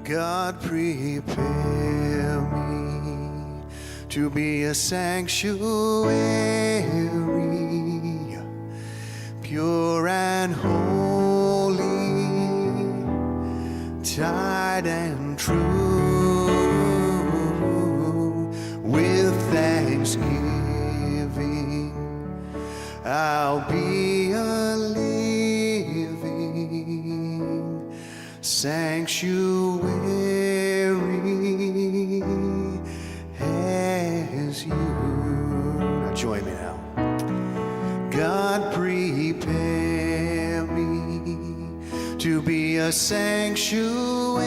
God, prepare me to be a sanctuary, pure and holy, tried and true, with thanksgiving I'll be a living sanctuary as you. Now join me now. God, prepare me to be a sanctuary,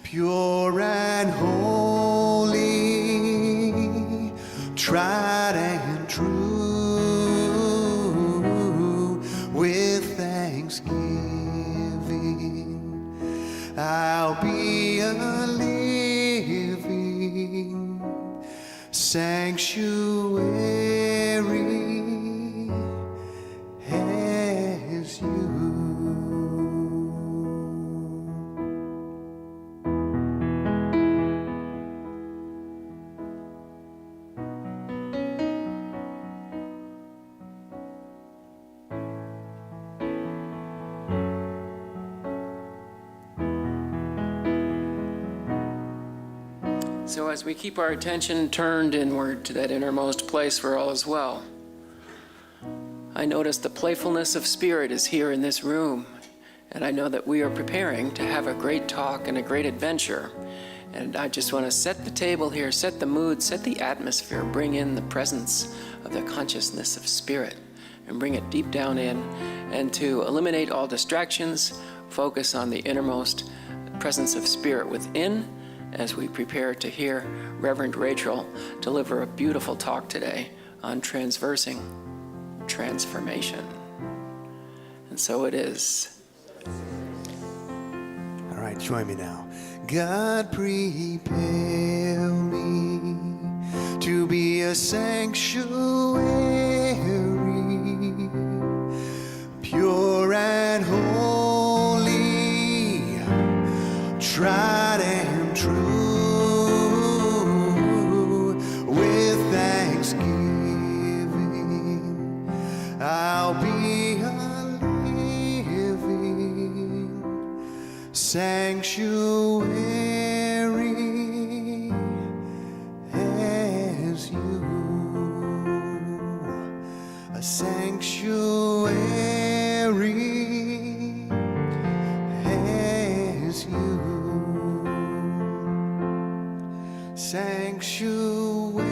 pure and holy, tried and true, with thanksgiving I'll be a living sanctuary as you. So as we keep our attention turned inward to that innermost place where all is well, I notice the playfulness of spirit is here in this room, and I know that we are preparing to have a great talk and a great adventure. And I just want to set the table here, set the mood, set the atmosphere, bring in the presence of the consciousness of spirit, and bring it deep down in, and to eliminate all distractions, focus on the innermost presence of spirit within, as we prepare to hear Reverend Rachel deliver a beautiful talk today on transversing transformation. And so it is. All right, join me now. God, prepare me to be a sanctuary, pure and holy, tried and true, with thanksgiving I'll be a living sanctuary as you, a sanctuary as you. Sanctuary